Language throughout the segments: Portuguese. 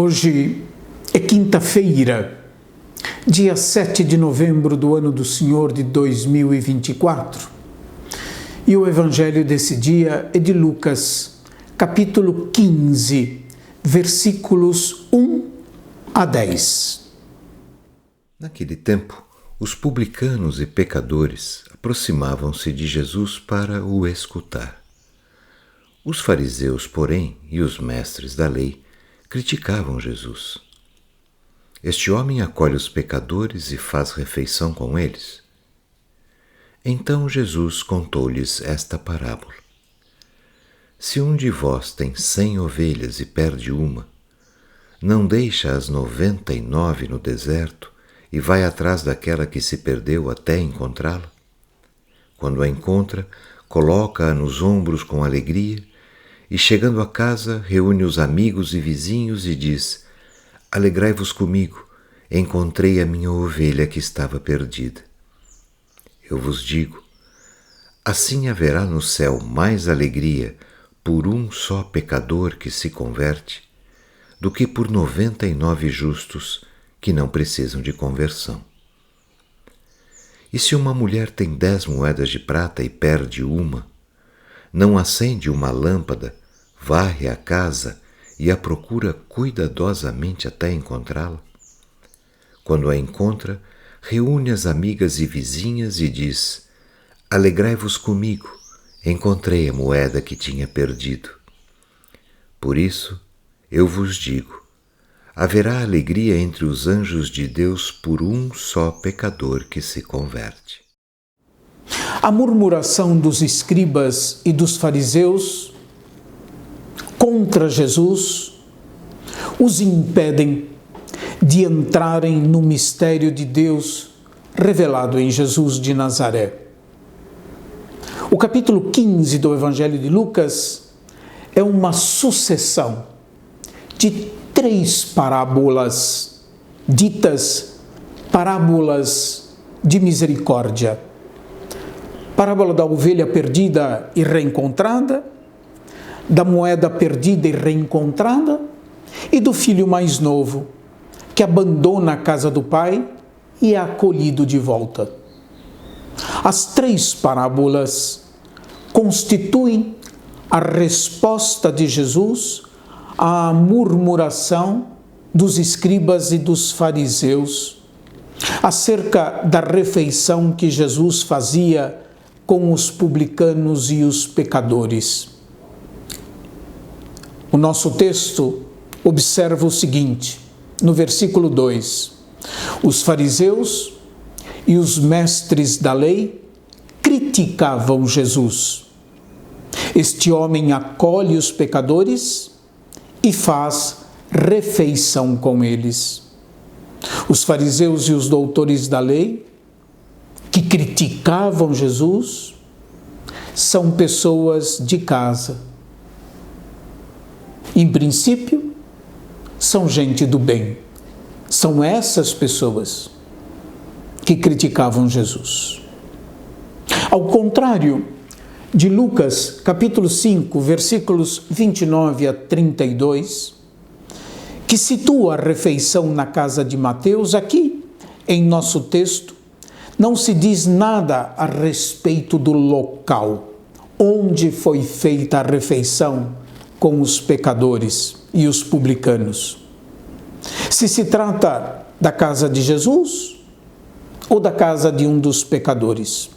Hoje é quinta-feira, dia 7 de novembro do ano do Senhor de 2024. E o evangelho desse dia é de Lucas, capítulo 15, versículos 1 a 10. Naquele tempo, os publicanos e pecadores aproximavam-se de Jesus para o escutar. Os fariseus, porém, e os mestres da lei criticavam Jesus. Este homem acolhe os pecadores e faz refeição com eles. Então Jesus contou-lhes esta parábola. Se um de vós tem 100 ovelhas e perde uma, não deixa as 99 no deserto e vai atrás daquela que se perdeu até encontrá-la? Quando a encontra, coloca-a nos ombros com alegria e, chegando a casa, reúne os amigos e vizinhos e diz: Alegrai-vos comigo, encontrei a minha ovelha que estava perdida. Eu vos digo, assim haverá no céu mais alegria por um só pecador que se converte do que por 99 justos que não precisam de conversão. E se uma mulher tem 10 moedas de prata e perde uma, não acende uma lâmpada, varre a casa e a procura cuidadosamente até encontrá-la? Quando a encontra, reúne as amigas e vizinhas e diz: Alegrai-vos comigo, encontrei a moeda que tinha perdido. Por isso, eu vos digo, haverá alegria entre os anjos de Deus por um só pecador que se converte. A murmuração dos escribas e dos fariseus contra Jesus os impedem de entrarem no mistério de Deus revelado em Jesus de Nazaré. O capítulo 15 do Evangelho de Lucas é uma sucessão de 3 parábolas, ditas parábolas de misericórdia. Parábola da ovelha perdida e reencontrada, da moeda perdida e reencontrada, e do filho mais novo, que abandona a casa do pai e é acolhido de volta. As 3 parábolas constituem a resposta de Jesus à murmuração dos escribas e dos fariseus acerca da refeição que Jesus fazia com os publicanos e os pecadores. O nosso texto observa o seguinte, no versículo 2: os fariseus e os mestres da lei criticavam Jesus. Este homem acolhe os pecadores e faz refeição com eles. Os fariseus e os doutores da lei, que criticavam Jesus, são pessoas de casa. Em princípio, são gente do bem. São essas pessoas que criticavam Jesus. Ao contrário de Lucas, capítulo 5, versículos 29 a 32, que situa a refeição na casa de Mateus, aqui, em nosso texto, não se diz nada a respeito do local onde foi feita a refeição com os pecadores e os publicanos. Se trata da casa de Jesus ou da casa de um dos pecadores.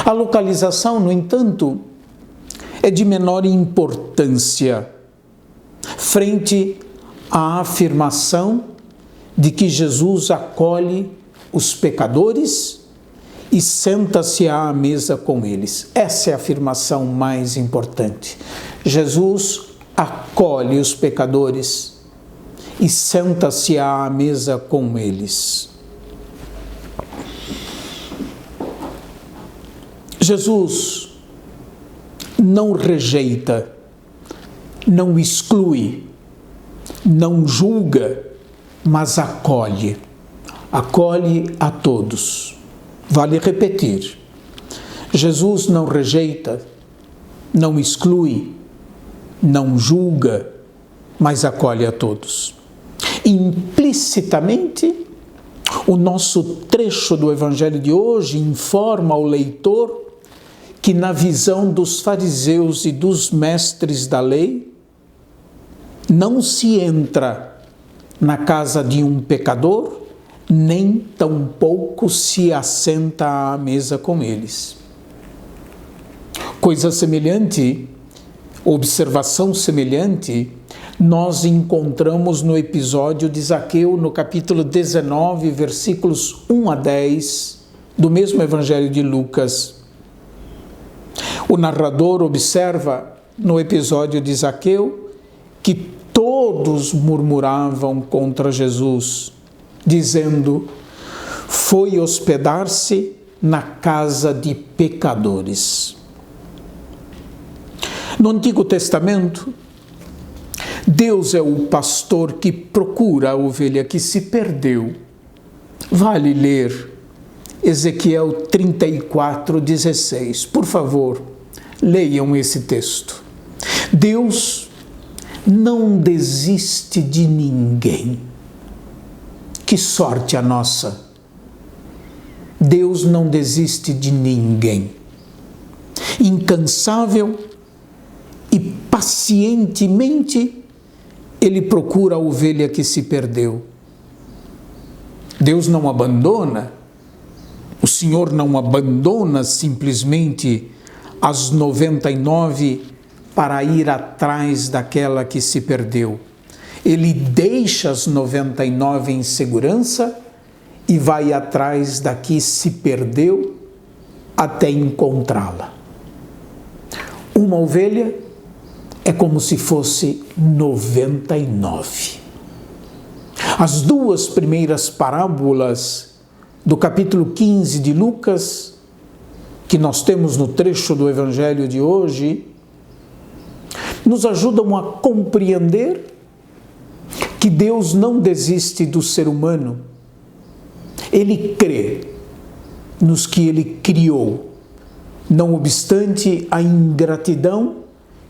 A localização, no entanto, é de menor importância frente à afirmação de que Jesus acolhe os pecadores e senta-se à mesa com eles. Essa é a afirmação mais importante. Jesus acolhe os pecadores e senta-se à mesa com eles. Jesus não rejeita, não exclui, não julga, mas acolhe a todos. Vale repetir, Jesus não rejeita, não exclui, não julga, mas acolhe a todos. Implicitamente, o nosso trecho do Evangelho de hoje informa ao leitor que, na visão dos fariseus e dos mestres da lei, não se entra na casa de um pecador, nem tampouco se assenta à mesa com eles. Coisa semelhante, observação semelhante, nós encontramos no episódio de Zaqueu, no capítulo 19, versículos 1 a 10, do mesmo Evangelho de Lucas. O narrador observa no episódio de Zaqueu que todos murmuravam contra Jesus, dizendo: foi hospedar-se na casa de pecadores. No Antigo Testamento, Deus é o pastor que procura a ovelha que se perdeu. Vale ler Ezequiel 34:16. Por favor, leiam esse texto. Deus não desiste de ninguém. Que sorte a nossa! Deus não desiste de ninguém. Incansável e pacientemente, Ele procura a ovelha que se perdeu. Deus não abandona, o Senhor não abandona simplesmente as 99 para ir atrás daquela que se perdeu. Ele deixa as 99 em segurança e vai atrás da que se perdeu até encontrá-la. Uma ovelha é como se fosse 99. As duas primeiras parábolas do capítulo 15 de Lucas, que nós temos no trecho do Evangelho de hoje, nos ajudam a compreender que Deus não desiste do ser humano. Ele crê nos que Ele criou, não obstante a ingratidão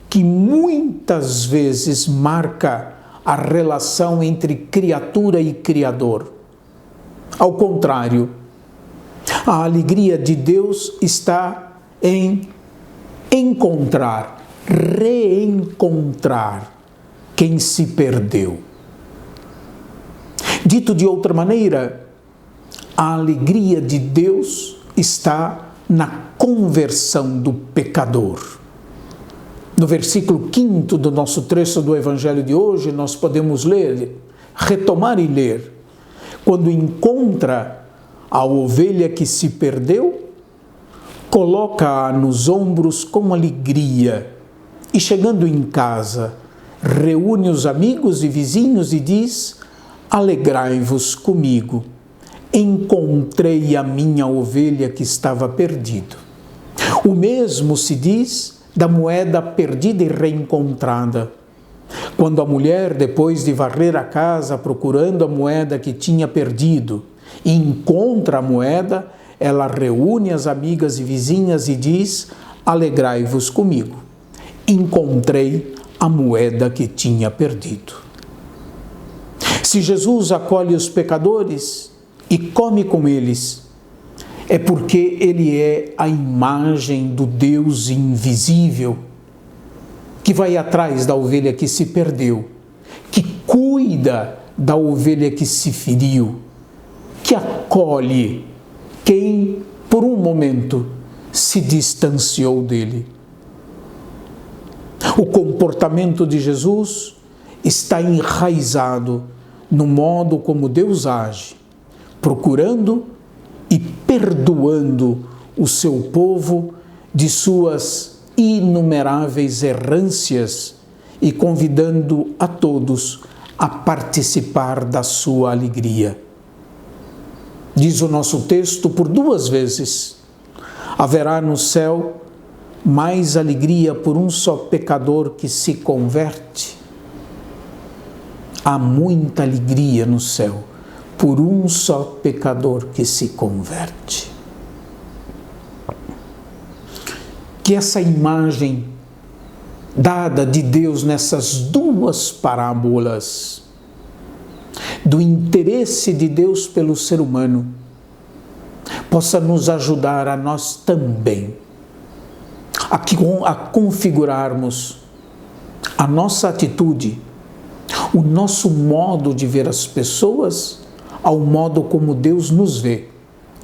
que muitas vezes marca a relação entre criatura e Criador. Ao contrário, a alegria de Deus está em encontrar, reencontrar quem se perdeu. Dito de outra maneira, a alegria de Deus está na conversão do pecador. No versículo 5º do nosso trecho do Evangelho de hoje, nós podemos ler, retomar e ler. Quando encontra a ovelha que se perdeu, coloca-a nos ombros com alegria e, chegando em casa, reúne os amigos e vizinhos e diz: alegrai-vos comigo, encontrei a minha ovelha que estava perdida. O mesmo se diz da moeda perdida e reencontrada. Quando a mulher, depois de varrer a casa procurando a moeda que tinha perdido, encontra a moeda, ela reúne as amigas e vizinhas e diz: alegrai-vos comigo, encontrei a moeda que tinha perdido. Se Jesus acolhe os pecadores e come com eles, é porque Ele é a imagem do Deus invisível, que vai atrás da ovelha que se perdeu, que cuida da ovelha que se feriu, que acolhe quem, por um momento, se distanciou dele. O comportamento de Jesus está enraizado no modo como Deus age, procurando e perdoando o seu povo de suas inumeráveis errâncias e convidando a todos a participar da sua alegria. Diz o nosso texto por 2 vezes: haverá no céu mais alegria por um só pecador que se converte. Há muita alegria no céu por um só pecador que se converte. Que essa imagem dada de Deus nessas duas parábolas, do interesse de Deus pelo ser humano, possa nos ajudar a nós também a configurarmos a nossa atitude, o nosso modo de ver as pessoas, ao modo como Deus nos vê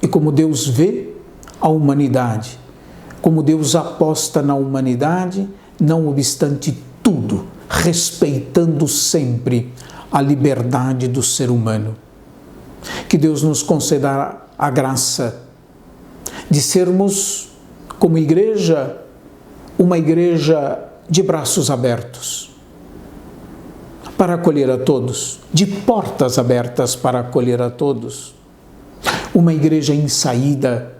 e como Deus vê a humanidade, como Deus aposta na humanidade, não obstante tudo, respeitando sempre a liberdade do ser humano. Que Deus nos conceda a graça de sermos, como igreja, uma igreja de braços abertos para acolher a todos, de portas abertas para acolher a todos. Uma igreja em saída,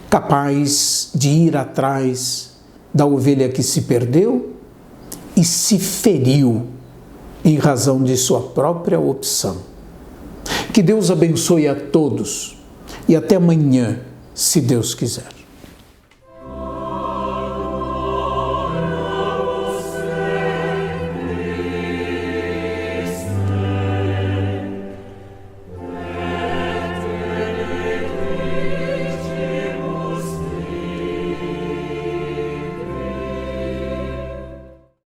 capaz de ir atrás da ovelha que se perdeu e se feriu em razão de sua própria opção. Que Deus abençoe a todos e até amanhã, se Deus quiser.